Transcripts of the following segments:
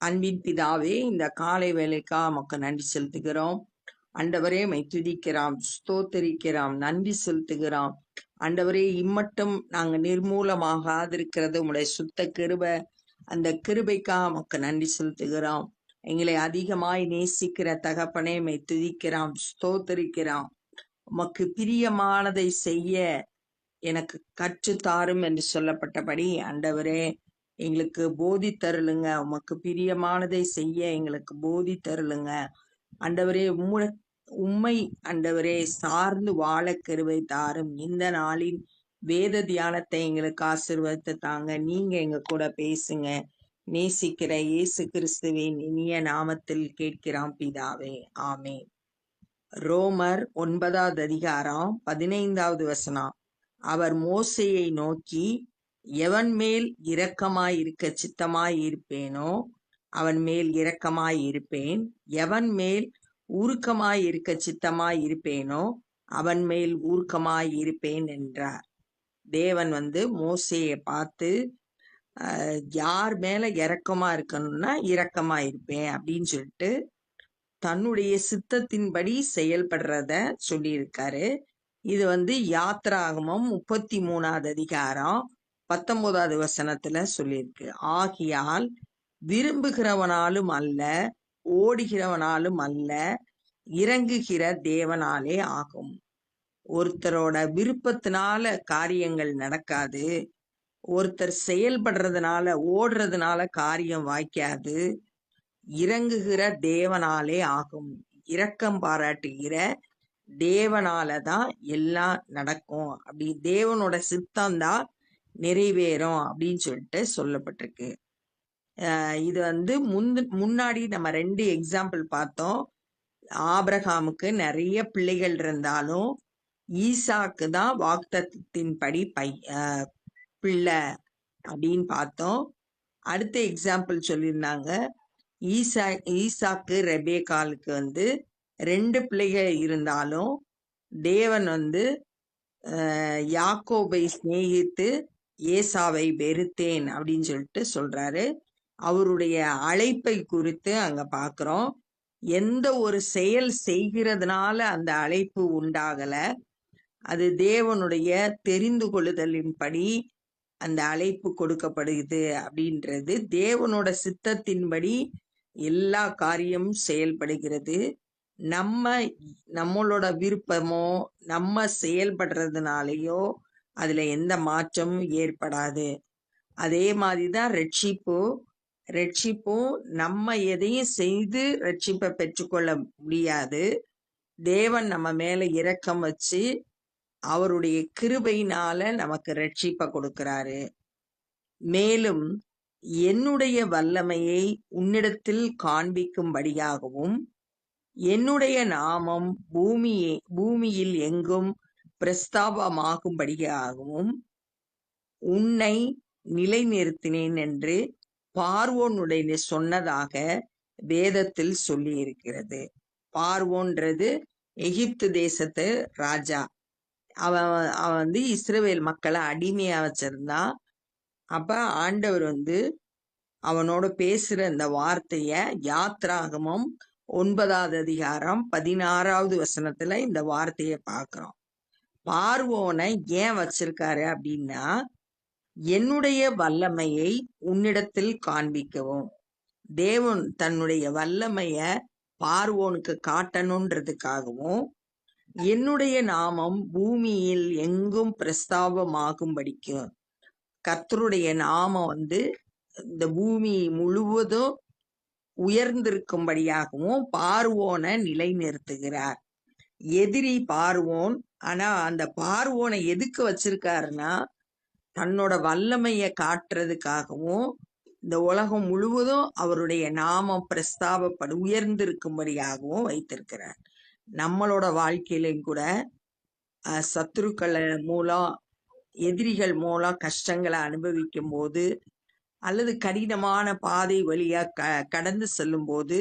அன்பின் பிதாவே, இந்த காலை வேலைக்கா உமக்கு நன்றி செலுத்துகிறோம். ஆண்டவரே, உம்மை துதிக்கிறோம், ஸ்தோத்தரிக்கிறோம், நன்றி செலுத்துகிறோம். ஆண்டவரே, இம்மட்டும் நாங்க நிர்மூலமாகாதிருக்கிறது உம்முடைய சுத்த கிருபை. அந்த கிருபைக்காக உமக்கு நன்றி செலுத்துகிறோம். எங்களை அதிகமாய் நேசிக்கிற தகப்பனே, உம்மை துதிக்கிறோம், ஸ்தோத்தரிக்கிறோம். உமக்கு பிரியமானதை செய்ய எனக்கு கற்றுத்தாரும் என்று சொல்லப்பட்டபடி ஆண்டவரே எங்களுக்கு போதித்தருளுங்க. உமக்கு பிரியமானதை செய்ய எங்களுக்கு போதித்தருளுங்க ஆண்டவரே. உம்மை ஆண்டவரே சார்ந்து வாழ கிருபை தாரும். இந்த நாளின் வேத தியானத்தை எங்களுக்கு ஆசீர்வதித்து தாங்க. நீங்க எங்க கூட பேசுங்க. நேசிக்கிற இயேசு கிறிஸ்துவின் இனிய நாமத்தில் கேட்கிறோம் பிதாவே, ஆமென். ரோமர் 9வது அதிகாரம் 15வது வசனம். அவர் மோசேயை நோக்கி, எவன் மேல் இரக்கமாயிருக்க சித்தமாயிருப்பேனோ அவன் மேல் இரக்கமாயிருப்பேன், எவன் மேல் உருக்கமாயிருக்க சித்தமாயிருப்பேனோ அவன் மேல் உருக்கமாயிருப்பேன் என்றார். தேவன் மோசேயை பார்த்து, யார் மேல இரக்கமா இருக்கணும்னா இரக்கமா இருப்பேன் அப்படின்னு சொல்லிட்டு தன்னுடைய சித்தத்தின்படி செயல்படுறத சொல்லியிருக்காரு. இது யாத்ராகமம் 33வது அதிகாரம் 19வது வசனத்துல சொல்லியிருக்கு. ஆகியால் விரும்புகிறவனாலும் அல்ல, ஓடுகிறவனாலும் அல்ல, இறங்குகிற தேவனாலே ஆகும். ஒருத்தரோட விருப்பத்தினால காரியங்கள் நடக்காது. ஒருத்தர் செயல்படுறதுனால ஓடுறதுனால காரியம் வாய்க்காது. இறங்குகிற தேவனாலே ஆகும். இரக்கம் பாராட்டுகிற தேவனாலதான் எல்லாம் நடக்கும். அப்படி தேவனோட சித்தம்தான் நிறைவேறும் அப்படின்னு சொல்லிட்டு சொல்லப்பட்டிருக்கு. இது முன்னாடி நம்ம 2 எக்ஸாம்பிள் பார்த்தோம். ஆபிரகாமுக்கு நிறைய பிள்ளைகள் இருந்தாலும் ஈசாக்கு தான் வாக்குத்தத்தத்தின்படி பிள்ளை அப்படின்னு பார்த்தோம். அடுத்த எக்ஸாம்பிள் சொல்லியிருந்தாங்க. ஈசாக்கு ரெபேக்காலுக்கு 2 பிள்ளைகள் இருந்தாலும் தேவன் யாக்கோபை சிநேகித்து ஏசாவை வெறுத்தேன் அப்படின்னு சொல்லிட்டு சொல்றாரு. அவருடைய அழைப்பை குறித்து அங்க பாக்குறோம். எந்த ஒரு செயல் செய்கிறதுனால அந்த அழைப்பு உண்டாகல, அது தேவனுடைய தெரிந்து கொள்ளுதலின்படி அந்த அழைப்பு கொடுக்கப்படுது அப்படின்றது. தேவனோட சித்தத்தின்படி எல்லா காரியமும் செயல்படுகிறது. நம்மளோட விருப்பமோ நம்ம செயல்படுறதுனாலயோ அதுல எந்த மாற்றமும் ஏற்படாது. அதே மாதிரிதான் ரட்சிப்பும் நம்ம எதையும் செய்து ரட்சிப்பை பெற்றுக்கொள்ள முடியாது. தேவன் நம்ம மேல இரக்கம் வச்சு அவருடைய கிருபையினால நமக்கு ரட்சிப்பை கொடுக்கிறாரு. மேலும் என்னுடைய வல்லமையை உன்னிடத்தில் காண்பிக்கும்படியாகவும் என்னுடைய நாமம் பூமியில் எங்கும் பிரஸ்தாபமாகும்படியாகவும் உன்னை நிலைநிறுத்தினேன் என்று பார்வோனுடைய சொன்னதாக வேதத்தில் சொல்லி இருக்கிறது. பார்வோன்றது எகிப்து தேசத்து ராஜா. அவன் இஸ்ரவேல் மக்களை அடிமையா வச்சிருந்தான். அப்ப ஆண்டவர் அவனோட பேசுற இந்த வார்த்தைய யாத்ராகமம் 9வது அதிகாரம் 16வது வசனத்துல இந்த வார்த்தைய பாக்குறோம். பார்வோனை ஏன் வச்சிருக்காரு அப்படின்னா, என்னுடைய வல்லமையை உன்னிடத்தில் காண்பிக்கவும். தேவன் தன்னுடைய வல்லமைய பார்வோனுக்கு காட்டணுன்றதுக்காகவும், என்னுடைய நாமம் பூமியில் எங்கும் பிரஸ்தாபமாகும்படிக்கும், கர்த்தருடைய நாமம் இந்த பூமி முழுவதும் உயர்ந்திருக்கும்படியாகவும் பார்வோனை நிலைநிறுத்துகிறார். எதிரி பார்வோன். ஆனா அந்த பார்வோனை எதுக்கு வச்சிருக்காருன்னா, தன்னோட வல்லமைய காட்டுறதுக்காகவும் இந்த உலகம் முழுவதும் அவருடைய நாமம் உயர்ந்திருக்கும்படியாகவும் வைத்திருக்கிறார். நம்மளோட வாழ்க்கையிலும் கூட சத்துருக்களை மூலம், எதிரிகள் மூலம் கஷ்டங்களை அனுபவிக்கும் போது, அல்லது கடினமான பாதை வழியா கடந்து செல்லும் போது,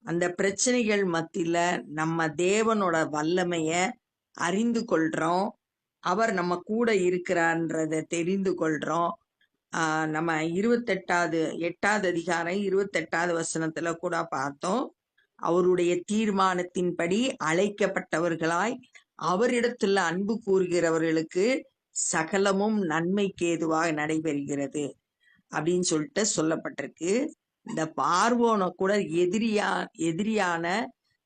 அந்த பிரச்சனைகள் மத்தியில நம்ம தேவனோட வல்லமைய அறிந்து கொள்றோம். அவர் நம்ம கூட இருக்கிறான்றத தெரிந்து கொள்றோம். நம்ம 8வது அதிகாரம் 28வது வசனத்துல கூட பார்த்தோம். அவருடைய தீர்மானத்தின்படி அழைக்கப்பட்டவர்களாய் அவரிடத்துல அன்பு கூறுகிறவர்களுக்கு சகலமும் நன்மைக்கு ஏதுவாக நடைபெறுகிறது அப்படின்னு சொல்லிட்டு சொல்லப்பட்டிருக்கு. இந்த பார்வோனை கூட எதிரியான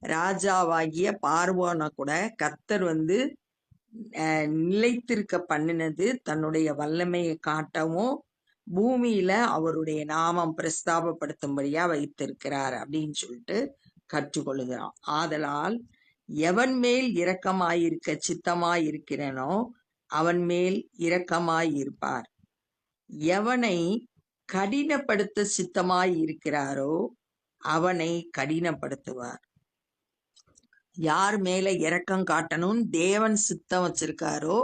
ராஜாவாகிய பார்வோனை கூட கர்த்தர் நிலைத்திருக்க பண்ணினது தன்னுடைய வல்லமையை காட்டவும் பூமியில அவருடைய நாமம் பிரஸ்தாபப்படுத்தும்படியா வைத்திருக்கிறார் அப்படின்னு சொல்லிட்டு கற்றுக்கொள்ளுகிறான். ஆதலால் எவன் மேல் இரக்கமாயிருக்க சித்தமாயிருக்கிறனோ அவன் மேல் இரக்கமாயிருப்பார். எவனை கடினப்படுத்த சித்தமாயிருக்கிறாரோ அவனை கடினப்படுத்துவார். யார் மேல இரக்கம் காட்டணும் தேவன் சித்தம் வச்சிருக்காரோ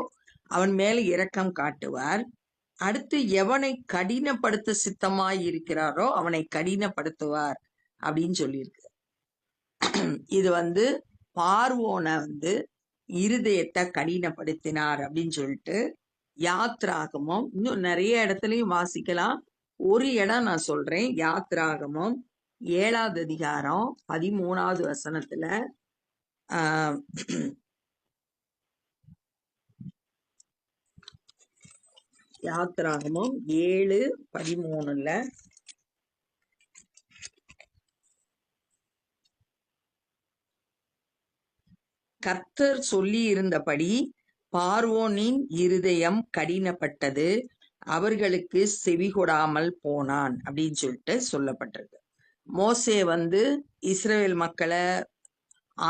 அவன் மேல இரக்கம் காட்டுவார். அடுத்து எவனை கடினப்படுத்த சித்தமாய் இருக்கிறாரோ அவனை கடினப்படுத்துவார் அப்படின்னு சொல்லியிருக்கு. இது பார்வோனை இருதயத்தை கடினப்படுத்தினார் அப்படின்னு சொல்லிட்டு யாத்ராகமம் இன்னும் நிறைய இடத்துலயும் வாசிக்கலாம். ஒரு இடம் நான் சொல்றேன். யாத்ராகமம் 7வது அதிகாரம் 13வது வசனத்துல யாத்ராகமம் 7:13 கர்த்தர் சொல்லி இருந்தபடி பார்வோனின் இருதயம் கடினப்பட்டது, அவர்களுக்கு செவி கொடாமல் போனான் அப்படின்னு சொல்லிட்டு சொல்லப்பட்டிருக்கு. மோசே இஸ்ரவேல் மக்களை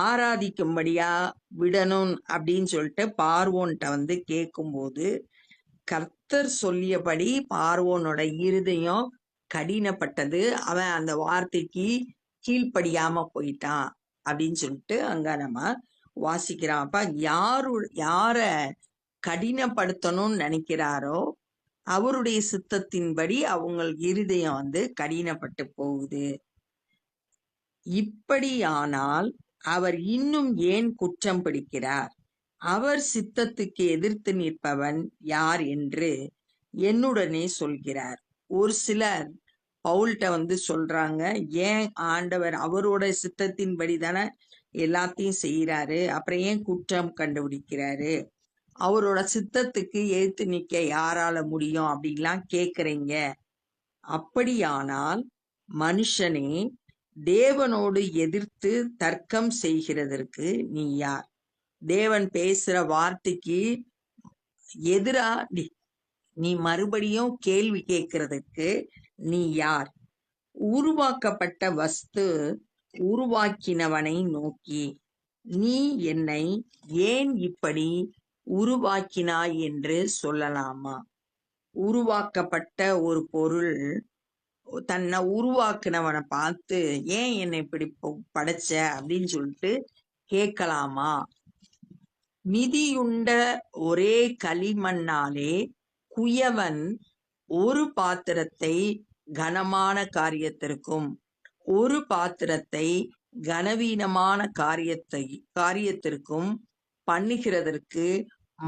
ஆராதிக்கும்படியா விடணும் அப்படின்னு சொல்லிட்டு பார்வோன்ட்ட கேட்கும்போது கர்த்தர் சொல்லியபடி பார்வோனோட இருதயம் கடினப்பட்டது, அவன் அந்த வார்த்தைக்கு கீழ்ப்படியாம போயிட்டான் அப்படின்னு சொல்லிட்டு அங்க நம்ம வாசிக்கிறான். அப்ப யார கடினப்படுத்தணும்னு நினைக்கிறாரோ அவருடைய சித்தத்தின்படி அவங்க இருதயம் கடினப்பட்டு போகுது. இப்படியானால் அவர் இன்னும் ஏன் குற்றம் பிடிக்கிறார்? அவர் சித்தத்துக்கு எதிர்த்து நிற்பவன் யார் என்று என்னுடனே சொல்கிறார். ஒரு சிலர் பவுல்கிட்ட சொல்றாங்க, ஏன் ஆண்டவர் அவரோட சித்தத்தின்படி தானே எல்லாத்தையும் செய்யறாரு, அப்புறம் ஏன் குற்றம் கண்டுபிடிக்கிறாரு? அவரோட சித்தத்துக்கு எதிர்த்து நிக்க யாரால முடியும் அப்படின்லாம் கேக்குறீங்க. அப்படியானால் மனுஷனே தேவனோடு எதிர்த்து தர்க்கம் செய்கிறதற்கு நீ யார்? தேவன் பேசுற வார்த்தைக்கு எதிரா நீ மறுபடியும் கேள்வி கேட்கறதுக்கு நீ யார்? உருவாக்கப்பட்ட வஸ்து உருவாக்கினவனை நோக்கி நீ என்னை ஏன் இப்படி உருவாக்கினாய் என்று சொல்லலாமா? உருவாக்கப்பட்ட ஒரு பொருள் தன்னை உருவாக்குனவனை பார்த்து ஏன் என்னை இப்படி படைச்ச அப்படின்னு சொல்லிட்டு கேட்கலாமா? மிதியுண்ட ஒரே களிமண்ணாலே குயவன் ஒரு பாத்திரத்தை கனமான காரியத்திற்கும் ஒரு பாத்திரத்தை கனவீனமான காரியத்திற்கும் பண்ணுகிறதற்கு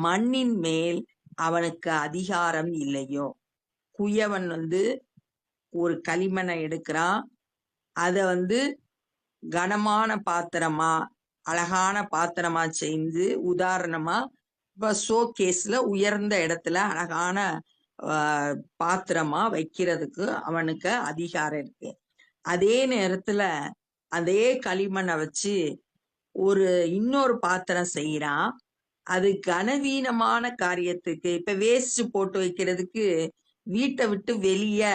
மண்ணின் மேல் அவனுக்கு அதிகாரம் இல்லையோ? குயவன் ஒரு களிமண்ணை எடுக்கிறான், அத கனமான பாத்திரமா அழகான பாத்திரமா செய்து, உதாரணமா இப்ப ஷோகேஸ்ல உயர்ந்த இடத்துல அழகான பாத்திரமா வைக்கிறதுக்கு அவனுக்கு அதிகாரம் இருக்கு. அதே நேரத்துல அதே களிமண்ணை வச்சு இன்னொரு பாத்திரம் செய்யறான், அது கனவீனமான காரியத்துக்கு, இப்ப வேஸ்ட் போட்டு வைக்கிறதுக்கு வீட்டை விட்டு வெளியே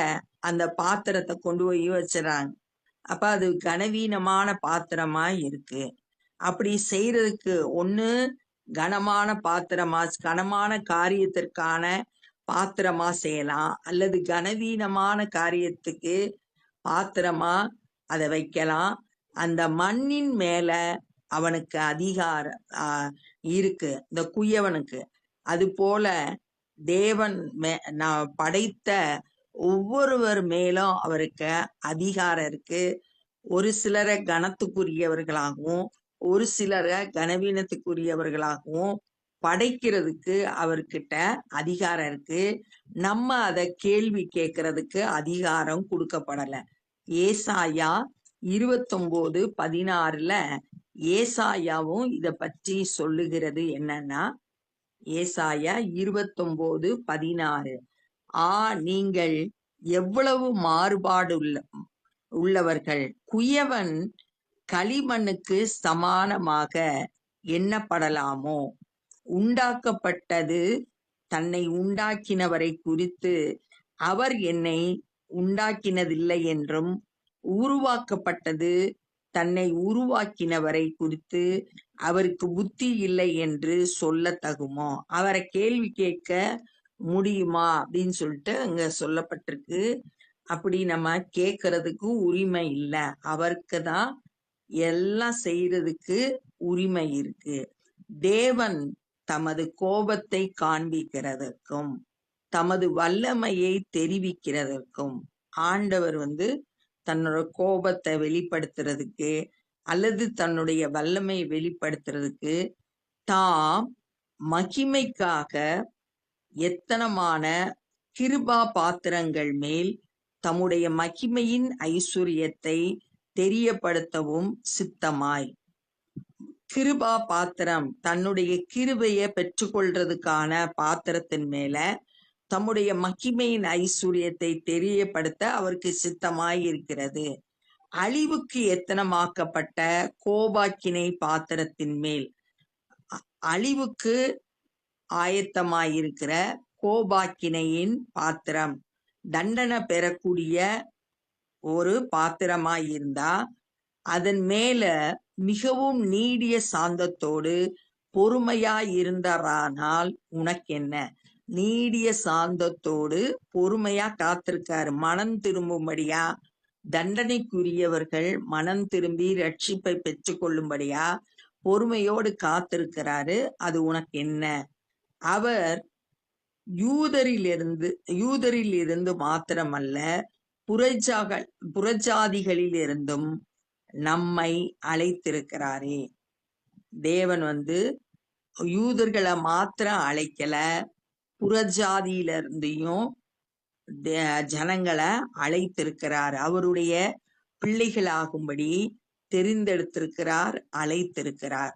அந்த பாத்திரத்தை கொண்டு போய் வச்சிடறாங்க. அப்ப அது கனவீனமான பாத்திரமா இருக்கு. அப்படி செய்யறதுக்கு ஒண்ணு கனமான பாத்திரமா, கனமான காரியத்திற்கான பாத்திரமா செய்யலாம், அல்லது கனவீனமான காரியத்துக்கு பாத்திரமா அதை வைக்கலாம். அந்த மண்ணின் மேல அவனுக்கு அதிகாரம் இருக்கு, இந்த குயவனுக்கு. அது போல தேவன் நான் படைத்த ஒவ்வொருவர் மேலும் அவருக்கு அதிகாரம் இருக்கு. ஒரு சிலரை கனத்துக்குரியவர்களாகவும் ஒரு சிலரை கனவீனத்துக்குரியவர்களாகவும் படைக்கிறதுக்கு அவர்கிட்ட அதிகாரம் இருக்கு. நம்ம அதை கேள்வி கேட்கறதுக்கு அதிகாரம் கொடுக்கப்படல. ஏசாயா 29:16 ஏசாயாவும் இத பற்றி சொல்லுகிறது என்னன்னா, ஏசாயா 29:16 நீங்கள் எவ்வளவு மாறுபாடு உள்ளவர்கள்! குயவன் களிமண்ணுக்கு சமானமாக எண்ணப்படலாமோ? உண்டாக்கப்பட்டது தன்னை உண்டாக்கினவரை குறித்து அவர் என்னை உண்டாக்கினதில்லை என்றும், உருவாக்கப்பட்டது தன்னை உருவாக்கினவரை குறித்து அவருக்கு புத்தி இல்லை என்று சொல்லத்தகுமோ? அவரை கேள்வி கேட்க முடியுமா அப்படின்னு சொல்லிட்டு அங்க சொல்லப்பட்டிருக்கு. அப்படி நம்ம கேட்கறதுக்கு உரிமை இல்லை. அவருக்கு தான் எல்லாம் செய்யறதுக்கு உரிமை இருக்கு. தேவன் தமது கோபத்தை காண்பிக்கிறதற்கும் தமது வல்லமையை தெரிவிக்கிறதற்கும், ஆண்டவர் தன்னோட கோபத்தை வெளிப்படுத்துறதுக்கு அல்லது தன்னுடைய வல்லமையை வெளிப்படுத்துறதுக்கு தாம் மகிமைக்காக எத்தனமான கிருபா பாத்திரங்கள் மேல் தம்முடைய மகிமையின் ஐஸ்வர்யத்தை தெரியப்படுத்தவும் சித்தமாய், கிருபா பாத்திரம் தன்னுடைய கிருபையை பெற்றுக்கொள்றதுக்கான பாத்திரத்தின் மேல தம்முடைய மகிமையின் ஐஸ்வர்யத்தை தெரியப்படுத்த அவருக்கு சித்தமாய் இருக்கிறது. அழிவுக்கு எத்தனமாக்கப்பட்ட கோபாக்கினை பாத்திரத்தின் மேல், அழிவுக்கு ஆயத்தமாயிருக்கிற கோபாக்கினையின் பாத்திரம் தண்டனை பெறக்கூடிய ஒரு பாத்திரமாயிருந்தா அதன் மேல மிகவும் நீடிய சாந்தத்தோடு பொறுமையாயிருந்தாரானால் உனக்கென்ன? நீடிய சாந்தத்தோடு பொறுமையா காத்திருக்காரு. மனம் திரும்பும்படியா, தண்டனைக்குரியவர்கள் மனம் திரும்பி ரட்சிப்பை பெற்றுக்கொள்ளும்படியா பொறுமையோடு காத்திருக்கிறாரு. அது உனக்கு என்ன? அவர் யூதரிலிருந்து மாத்திரமல்ல, புறஜாதிகளிலிருந்தும் நம்மை அழைத்திருக்கிறாரே. தேவன் யூதர்களை மாத்திரம் அழைக்கல, புறஜாதியிலிருந்தையும் ஜனங்களை அழைத்திருக்கிறார். அவருடைய பிள்ளைகளாகும்படி தெரிந்தெடுத்திருக்கிறார், அழைத்திருக்கிறார்.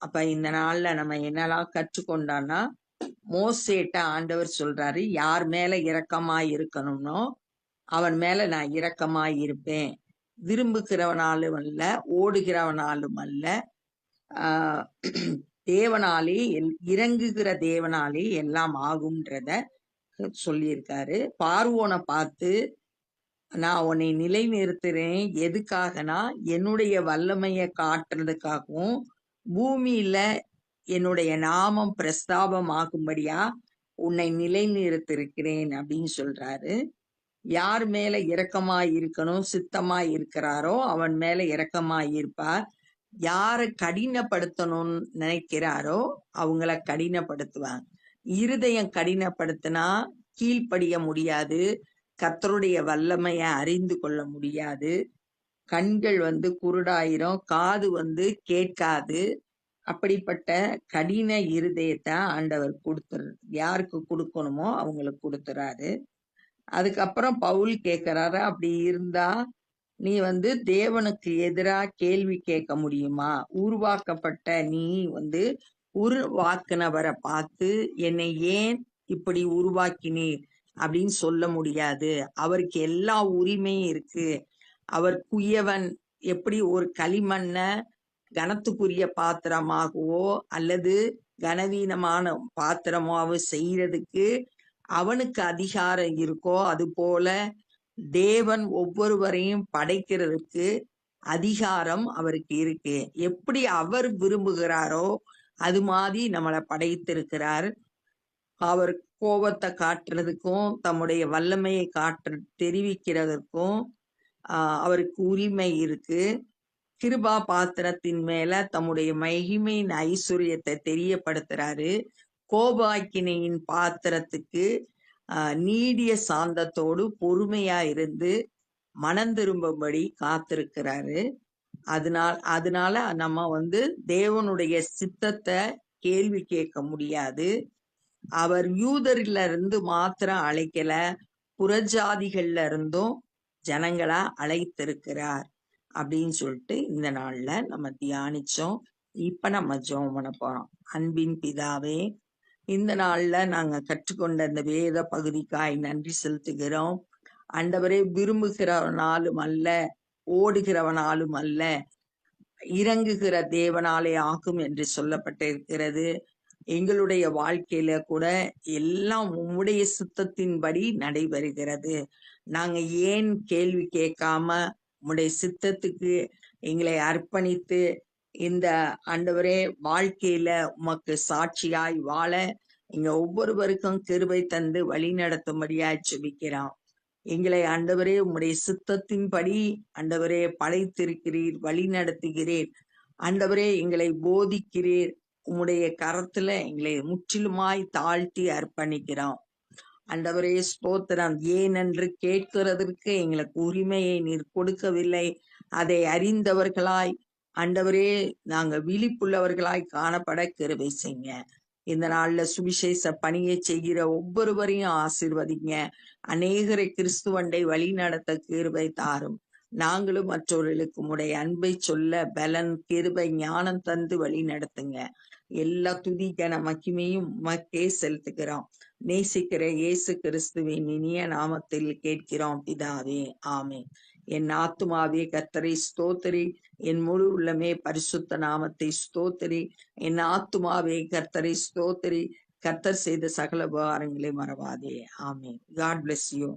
அப்ப இந்த நாள்ல நம்ம என்னெல்லாம் கற்றுக்கொண்டோம்னா, மோசேட்ட ஆண்டவர் சொல்றாரு, யார் மேல இரக்கமாய் இருக்கணும்னோ அவன் மேல நான் இரக்கமாய் இருப்பேன். விரும்புகிறவனாலும் அல்ல, ஓடுகிறவனாலும் அல்ல, தேவனாலே இறங்குகிற தேவனாலே எல்லாம் ஆகும்ன்றத சொல்லியிருக்காரு. பார்வோனை பார்த்து, நான் உன்னை நிலைநிறுத்துறேன் எதுக்காகனா என்னுடைய வல்லமையை காட்டுறதுக்காகவும் பூமியில என்னுடைய நாமம் பிரஸ்தாபம் ஆகும்படியா உன்னை நிலைநிறுத்திருக்கிறேன் அப்படின்னு சொல்றாரு. யார் மேல இரக்கமாய் இருக்கணும் சித்தமாய் இருக்கிறாரோ அவன் மேல இரக்கமாய் இருப்பார். யாரை கடினப்படுத்தணும்னு நினைக்கிறாரோ அவங்கள கடினப்படுத்துவாங்க. இருதயம் கடினப்படுத்தினா கீழ்ப்படிய முடியாது, கர்த்தருடைய வல்லமைய அறிந்து கொள்ள முடியாது. கண்கள் குருடாயிரும், காது கேட்காது. அப்படிப்பட்ட கடின இருதயத்தை ஆண்டவர் கொடுத்துரு, யாருக்கு கொடுக்கணுமோ அவங்களுக்கு கொடுத்துறாரு. அதுக்கப்புறம் பவுல் கேட்கிறாரு, அப்படி இருந்தா நீ தேவனுக்கு எதிரா கேள்வி கேட்க முடியுமா? உருவாக்கப்பட்ட நீ உருவாக்குனவரை பார்த்து என்னை ஏன் இப்படி உருவாக்கினீர் அப்படின்னு சொல்ல முடியாது. அவருக்கு எல்லா உரிமையும் இருக்கு. அவர் குயவன். எப்படி ஒரு களிமண்ண கனத்துக்குரிய பாத்திரமாகவோ அல்லது கனவீனமான பாத்திரமாவோ செய்யறதுக்கு அவனுக்கு அதிகாரம் இருக்கோ, அது போல தேவன் ஒவ்வொருவரையும் படைக்கிறதுக்கு அதிகாரம் அவருக்கு இருக்கு. எப்படி அவர் விரும்புகிறாரோ அது மாதிரி நம்மளை படைத்திருக்கிறார். அவர் கோபத்தை காட்டுறதுக்கும் தம்முடைய வல்லமையை தெரிவிக்கிறதுக்கும் அவருக்கு உரிமை இருக்கு. கிருபா பாத்திரத்தின் மேல தம்முடைய மகிமையின் ஐஸ்வர்யத்தை தெரியப்படுத்துறாரு. கோபாக்கினையின் பாத்திரத்துக்கு நீடிய சாந்தத்தோடு பொறுமையா இருந்து மனம் திரும்பும்படி காத்திருக்கிறாரு. அதனால நம்ம தேவனுடைய சித்தத்தை கேள்வி கேட்க முடியாது. அவர் யூதர்ல இருந்து மாத்திரம் அழைக்கல, புறஜாதிகள்ல இருந்தும் ஜனங்களா அழைத்திருக்கிறார் அப்படின்னு சொல்லிட்டு இந்த நாள்ல நம்ம தியானிச்சோம். இப்ப நம்ம ஜெபம் பண்ண போறோம். அன்பின் பிதாவே, இந்த நாள்ல நாங்க கற்றுக்கொண்ட இந்த வேத பகுதிக்காய் நன்றி செலுத்துகிறோம். ஆண்டவரே, விரும்புகிறவனாலும் அல்ல, ஓடுகிறவனாலும் அல்ல, இறங்குகிற தேவனாலே ஆகும் என்று சொல்லப்பட்டிருக்கிறது. எங்களுடைய வாழ்க்கையில கூட எல்லாம் உம்முடைய சித்தத்தின்படி நடைபெறுகிறது. நாங்க ஏன் கேள்வி கேட்காம உம்முடைய சித்தத்துக்கு எங்களை அர்ப்பணித்து இந்த ஆண்டவரே வாழ்க்கையில உமக்கு சாட்சியாய் வாழ எங்க ஒவ்வொருவருக்கும் கிருபை தந்து வழி நடத்தும்படியாய் ஜெபிக்கிறோம். எங்களை ஆண்டவரே உம்முடைய சித்தத்தின்படி ஆண்டவரே படைத்திருக்கிறீர், வழி நடத்துகிறீர். ஆண்டவரே எங்களை போதிக்கிறீர். உம்முடைய கரத்துல எங்களை முற்றிலுமாய் தாழ்த்தி அர்ப்பணிக்கிறோம். ஆண்டவரே ஸ்தோத்திரம். ஏனென்று கேட்கிறதற்கு எங்களுக்கு உரிமையை நீர் கொடுக்கவில்லை. அதை அறிந்தவர்களாய் ஆண்டவரே நாங்க விழிப்புள்ளவர்களாய் காணப்பட கிருபை செய்யுங்க. இந்த நாள்ல சுவிசேஷ பணியை செய்கிற ஒவ்வொருவரையும் ஆசீர்வதிங்க. அநேகரை கிறிஸ்துவண்டை வழி நடத்த கிருபை தாரும். நாங்களும் மற்றவர்களுக்கு உம்முடைய அன்பை சொல்ல பலன், கிருபை, ஞானம் தந்து வழி நடத்துங்க. எல்லா துதி கன மகிமையும் உமக்கே செலுத்துகிறோம். நேசிக்கிற இயேசு கிறிஸ்துவின் இனிய நாமத்தில் கேட்கிறோம் பிதாவே, ஆமென். என் ஆத்துமாவே கர்த்தரை ஸ்தோத்திரி, என் முழு உள்ளமே பரிசுத்த நாமத்தை ஸ்தோத்திரி. என் ஆத்துமாவே கர்த்தரை ஸ்தோத்திரி, கர்த்தர் செய்த சகல உபகாரங்களை மறவாதே. ஆமென். God bless you.